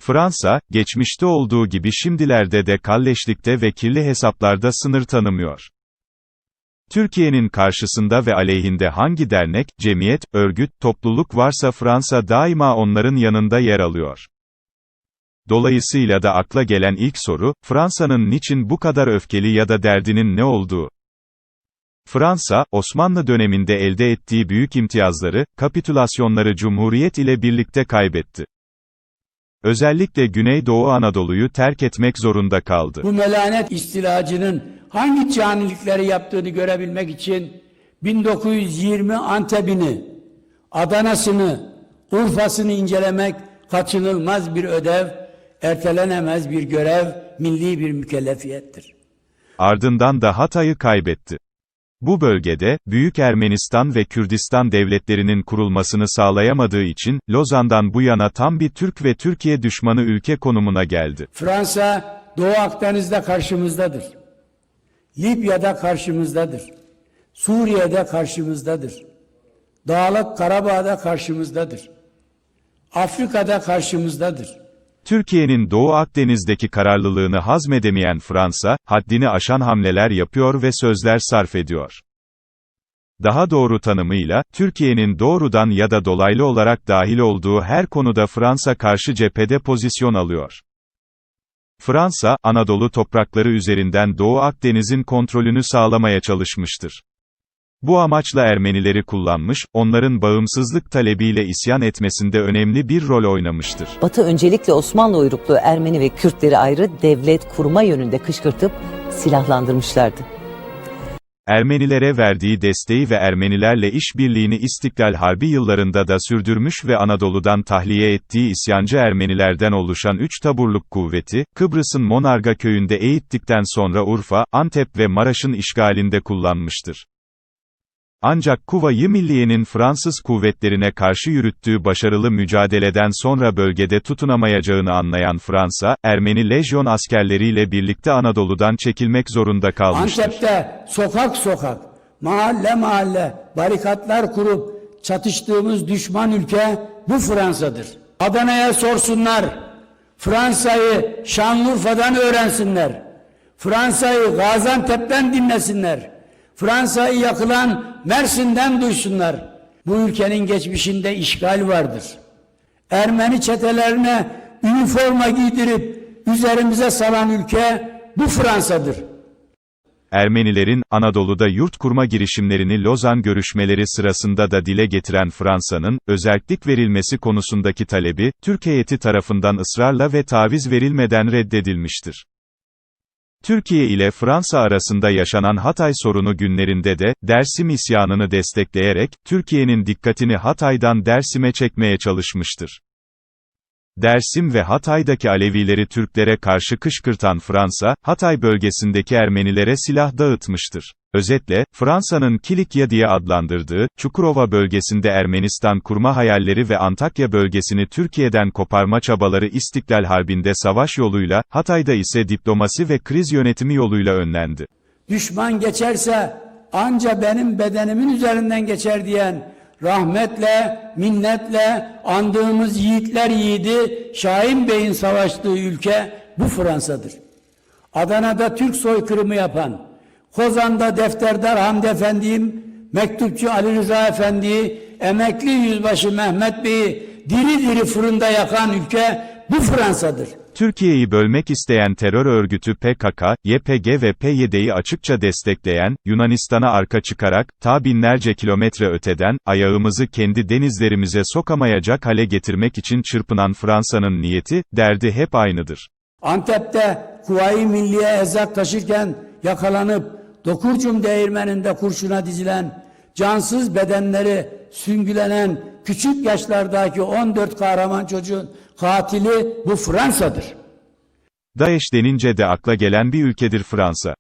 Fransa, geçmişte olduğu gibi şimdilerde de kalleşlikte ve kirli hesaplarda sınır tanımıyor. Türkiye'nin karşısında ve aleyhinde hangi dernek, cemiyet, örgüt, topluluk varsa Fransa daima onların yanında yer alıyor. Dolayısıyla da akla gelen ilk soru, Fransa'nın niçin bu kadar öfkeli ya da derdinin ne olduğu? Fransa, Osmanlı döneminde elde ettiği büyük imtiyazları, kapitülasyonları Cumhuriyet ile birlikte kaybetti. Özellikle Güneydoğu Anadolu'yu terk etmek zorunda kaldı. Bu melanet istilacının hangi canilikleri yaptığını görebilmek için 1920 Antep'ini, Adana'sını, Urfa'sını incelemek kaçınılmaz bir ödev, ertelenemez bir görev, milli bir mükellefiyettir. Ardından da Hatay'ı kaybetti. Bu bölgede, Büyük Ermenistan ve Kürdistan devletlerinin kurulmasını sağlayamadığı için, Lozan'dan bu yana tam bir Türk ve Türkiye düşmanı ülke konumuna geldi. Fransa, Doğu Akdeniz'de karşımızdadır. Libya'da karşımızdadır. Suriye'de karşımızdadır. Dağlık Karabağ'da karşımızdadır. Afrika'da karşımızdadır. Türkiye'nin Doğu Akdeniz'deki kararlılığını hazmedemeyen Fransa, haddini aşan hamleler yapıyor ve sözler sarf ediyor. Daha doğru tanımıyla, Türkiye'nin doğrudan ya da dolaylı olarak dahil olduğu her konuda Fransa karşı cephede pozisyon alıyor. Fransa, Anadolu toprakları üzerinden Doğu Akdeniz'in kontrolünü sağlamaya çalışmıştır. Bu amaçla Ermenileri kullanmış, onların bağımsızlık talebiyle isyan etmesinde önemli bir rol oynamıştır. Batı öncelikle Osmanlı uyruklu Ermeni ve Kürtleri ayrı devlet kurma yönünde kışkırtıp silahlandırmışlardı. Ermenilere verdiği desteği ve Ermenilerle işbirliğini İstiklal Harbi yıllarında da sürdürmüş ve Anadolu'dan tahliye ettiği isyancı Ermenilerden oluşan 3 taburluk kuvveti, Kıbrıs'ın Monarga köyünde eğittikten sonra Urfa, Antep ve Maraş'ın işgalinde kullanmıştır. Ancak Kuvayi Milliye'nin Fransız kuvvetlerine karşı yürüttüğü başarılı mücadeleden sonra bölgede tutunamayacağını anlayan Fransa, Ermeni lejyon askerleriyle birlikte Anadolu'dan çekilmek zorunda kalmıştır. Antep'te sokak sokak, mahalle mahalle barikatlar kurup çatıştığımız düşman ülke bu Fransa'dır. Adana'ya sorsunlar, Fransa'yı Şanlıurfa'dan öğrensinler, Fransa'yı Gaziantep'ten dinlesinler. Fransa'yı yakılan Mersin'den duysunlar. Bu ülkenin geçmişinde işgal vardır. Ermeni çetelerine üniforma giydirip üzerimize salan ülke bu Fransa'dır. Ermenilerin, Anadolu'da yurt kurma girişimlerini Lozan görüşmeleri sırasında da dile getiren Fransa'nın, özerklik verilmesi konusundaki talebi, Türk heyeti tarafından ısrarla ve taviz verilmeden reddedilmiştir. Türkiye ile Fransa arasında yaşanan Hatay sorunu günlerinde de, Dersim isyanını destekleyerek, Türkiye'nin dikkatini Hatay'dan Dersim'e çekmeye çalışmıştır. Dersim ve Hatay'daki Alevileri Türklere karşı kışkırtan Fransa, Hatay bölgesindeki Ermenilere silah dağıtmıştır. Özetle, Fransa'nın Kilikya diye adlandırdığı, Çukurova bölgesinde Ermenistan kurma hayalleri ve Antakya bölgesini Türkiye'den koparma çabaları İstiklal Harbi'nde savaş yoluyla, Hatay'da ise diplomasi ve kriz yönetimi yoluyla önlendi. Düşman geçerse, anca benim bedenimin üzerinden geçer diyen, rahmetle, minnetle andığımız yiğitler yiğidi, Şahin Bey'in savaştığı ülke bu Fransa'dır. Adana'da Türk soykırımı yapan, Kozan'da Defterdar Hamdi Efendi'yim, Mektupçu Ali Rıza Efendi'yi, emekli yüzbaşı Mehmet Bey'i diri diri fırında yakan ülke bu Fransa'dır. Türkiye'yi bölmek isteyen terör örgütü PKK, YPG ve PYD'yi açıkça destekleyen, Yunanistan'a arka çıkarak, ta binlerce kilometre öteden, ayağımızı kendi denizlerimize sokamayacak hale getirmek için çırpınan Fransa'nın niyeti, derdi hep aynıdır. Antep'te Kuvayi Milliye erzak taşırken yakalanıp, Dokurcum değirmeninde kurşuna dizilen, cansız bedenleri süngülenen küçük yaşlardaki 14 kahraman çocuğun katili bu Fransa'dır. DAEŞ denince de akla gelen bir ülkedir Fransa.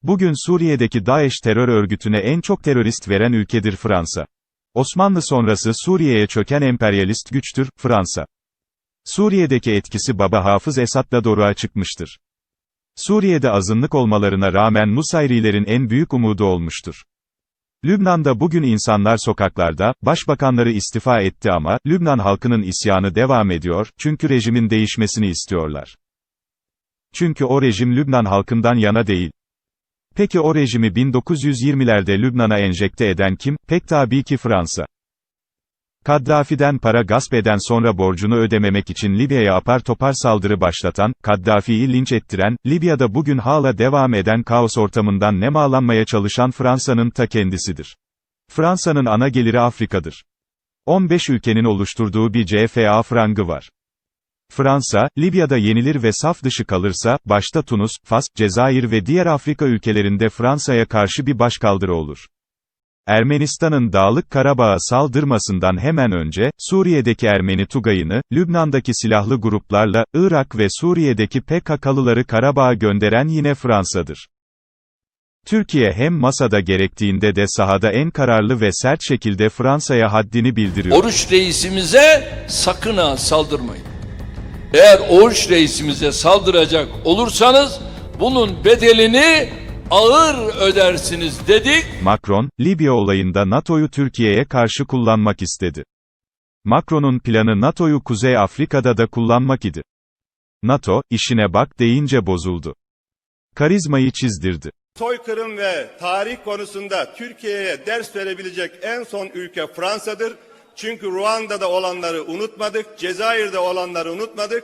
Bugün Suriye'deki DAEŞ terör örgütüne en çok terörist veren ülkedir Fransa. Osmanlı sonrası Suriye'ye çöken emperyalist güçtür Fransa. Suriye'deki etkisi Baba Hafız Esad'la doruğa çıkmıştır. Suriye'de azınlık olmalarına rağmen Nusayrilerin en büyük umudu olmuştur. Lübnan'da bugün insanlar sokaklarda, başbakanları istifa etti ama, Lübnan halkının isyanı devam ediyor, çünkü rejimin değişmesini istiyorlar. Çünkü o rejim Lübnan halkından yana değil. Peki o rejimi 1920'lerde Lübnan'a enjekte eden kim? Pek tabii ki Fransa. Kaddafi'den para gasp eden sonra borcunu ödememek için Libya'ya apar topar saldırı başlatan, Kaddafi'yi linç ettiren, Libya'da bugün hala devam eden kaos ortamından nemalanmaya çalışan Fransa'nın ta kendisidir. Fransa'nın ana geliri Afrika'dır. 15 ülkenin oluşturduğu bir CFA frangı var. Fransa, Libya'da yenilir ve saf dışı kalırsa, başta Tunus, Fas, Cezayir ve diğer Afrika ülkelerinde Fransa'ya karşı bir başkaldırı olur. Ermenistan'ın Dağlık Karabağ'a saldırmasından hemen önce, Suriye'deki Ermeni Tugayı'nı, Lübnan'daki silahlı gruplarla, Irak ve Suriye'deki PKK'lıları Karabağ'a gönderen yine Fransa'dır. Türkiye hem masada gerektiğinde de sahada en kararlı ve sert şekilde Fransa'ya haddini bildiriyor. Oruç reisimize sakın ha saldırmayın. Eğer Oruç reisimize saldıracak olursanız, bunun bedelini ağır ödersiniz dedik. Macron, Libya olayında NATO'yu Türkiye'ye karşı kullanmak istedi. Macron'un planı NATO'yu Kuzey Afrika'da da kullanmak idi. NATO, işine bak deyince bozuldu. Karizmayı çizdirdi. Soykırım ve tarih konusunda Türkiye'ye ders verebilecek en son ülke Fransa'dır. Çünkü Ruanda'da olanları unutmadık, Cezayir'de olanları unutmadık.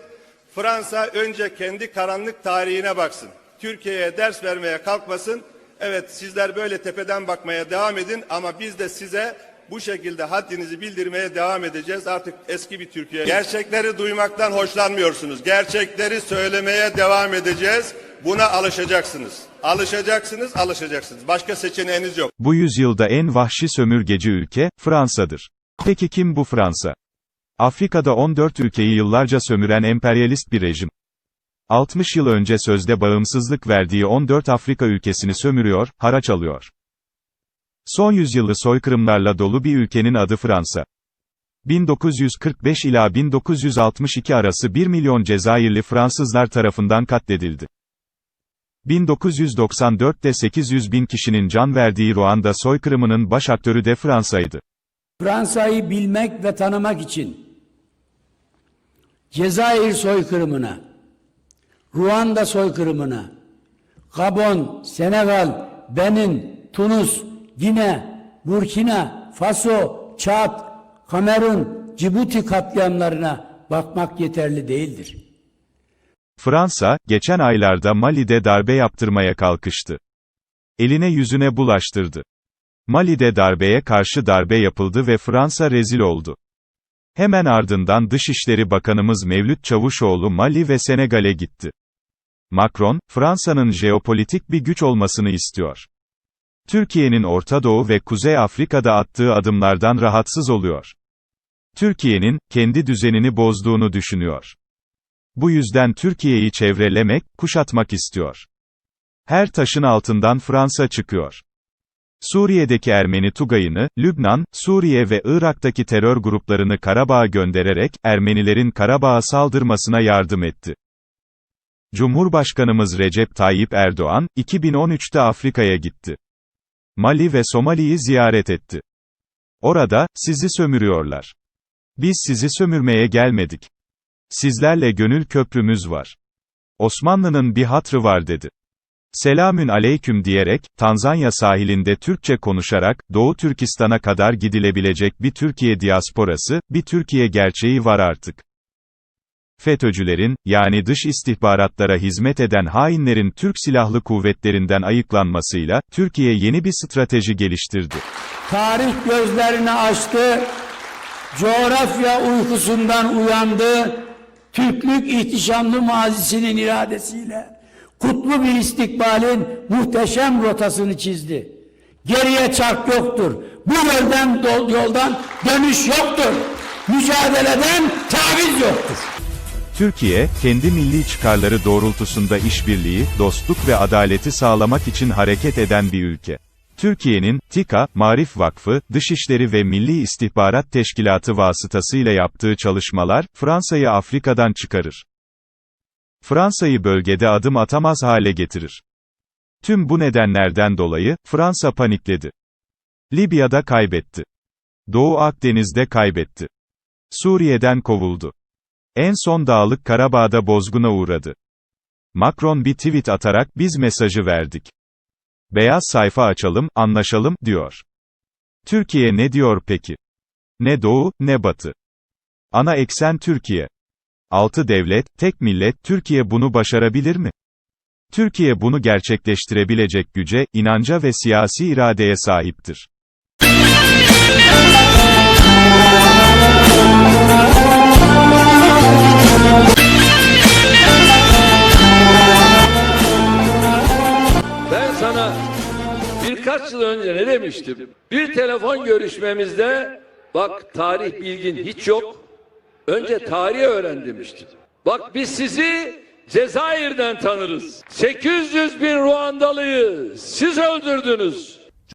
Fransa önce kendi karanlık tarihine baksın. Türkiye'ye ders vermeye kalkmasın. Evet, sizler böyle tepeden bakmaya devam edin ama biz de size bu şekilde haddinizi bildirmeye devam edeceğiz. Artık eski bir Türkiye. Gerçekleri duymaktan hoşlanmıyorsunuz. Gerçekleri söylemeye devam edeceğiz. Buna alışacaksınız. Alışacaksınız, alışacaksınız. Başka seçeneğiniz yok. Bu yüzyılda en vahşi sömürgeci ülke, Fransa'dır. Peki kim bu Fransa? Afrika'da 14 ülkeyi yıllarca sömüren emperyalist bir rejim. 60 yıl önce sözde bağımsızlık verdiği 14 Afrika ülkesini sömürüyor, haraç alıyor. Son yüzyılı soykırımlarla dolu bir ülkenin adı Fransa. 1945 ila 1962 arası 1 milyon Cezayirli Fransızlar tarafından katledildi. 1994'te 800 bin kişinin can verdiği Ruanda soykırımının baş aktörü de Fransa'ydı. Fransa'yı bilmek ve tanımak için Cezayir soykırımına, Ruanda soykırımına, Gabon, Senegal, Benin, Tunus, Gine, Burkina, Faso, Çad, Kamerun, Cibuti katliamlarına bakmak yeterli değildir. Fransa, geçen aylarda Mali'de darbe yaptırmaya kalkıştı. Eline yüzüne bulaştırdı. Mali'de darbeye karşı darbe yapıldı ve Fransa rezil oldu. Hemen ardından Dışişleri Bakanımız Mevlüt Çavuşoğlu Mali ve Senegal'e gitti. Macron, Fransa'nın jeopolitik bir güç olmasını istiyor. Türkiye'nin Orta Doğu ve Kuzey Afrika'da attığı adımlardan rahatsız oluyor. Türkiye'nin, kendi düzenini bozduğunu düşünüyor. Bu yüzden Türkiye'yi çevrelemek, kuşatmak istiyor. Her taşın altından Fransa çıkıyor. Suriye'deki Ermeni Tugayı'nı, Lübnan, Suriye ve Irak'taki terör gruplarını Karabağ'a göndererek, Ermenilerin Karabağ'a saldırmasına yardım etti. Cumhurbaşkanımız Recep Tayyip Erdoğan, 2013'te Afrika'ya gitti. Mali ve Somali'yi ziyaret etti. Orada, sizi sömürüyorlar. Biz sizi sömürmeye gelmedik. Sizlerle gönül köprümüz var. Osmanlı'nın bir hatrı var dedi. Selamün aleyküm diyerek, Tanzanya sahilinde Türkçe konuşarak, Doğu Türkistan'a kadar gidilebilecek bir Türkiye diasporası, bir Türkiye gerçeği var artık. FETÖ'cülerin, yani dış istihbaratlara hizmet eden hainlerin Türk Silahlı Kuvvetlerinden ayıklanmasıyla, Türkiye yeni bir strateji geliştirdi. Tarih gözlerini açtı, coğrafya uykusundan uyandı, Türklük ihtişamlı mazisinin iradesiyle, kutlu bir istikbalin muhteşem rotasını çizdi. Geriye çark yoktur. Bu yoldan dönüş yoktur. Mücadeleden taviz yoktur. Türkiye, kendi milli çıkarları doğrultusunda işbirliği, dostluk ve adaleti sağlamak için hareket eden bir ülke. Türkiye'nin, TİKA, Maarif Vakfı, Dışişleri ve Milli İstihbarat Teşkilatı vasıtasıyla yaptığı çalışmalar, Fransa'yı Afrika'dan çıkarır. Fransa'yı bölgede adım atamaz hale getirir. Tüm bu nedenlerden dolayı, Fransa panikledi. Libya'da kaybetti. Doğu Akdeniz'de kaybetti. Suriye'den kovuldu. En son Dağlık Karabağ'da bozguna uğradı. Macron bir tweet atarak biz mesajı verdik. Beyaz sayfa açalım, anlaşalım, diyor. Türkiye ne diyor peki? Ne Doğu, ne Batı. Ana eksen Türkiye. 6 devlet, tek millet, Türkiye bunu başarabilir mi? Türkiye bunu gerçekleştirebilecek güce, inanca ve siyasi iradeye sahiptir. Ben sana birkaç yıl önce ne demiştim? Bir telefon görüşmemizde bak tarih bilgin hiç yok. Önce tarihi öğren demiştim. Bak biz sizi Cezayir'den tanırız. 800 bin Ruandalıyı siz öldürdünüz.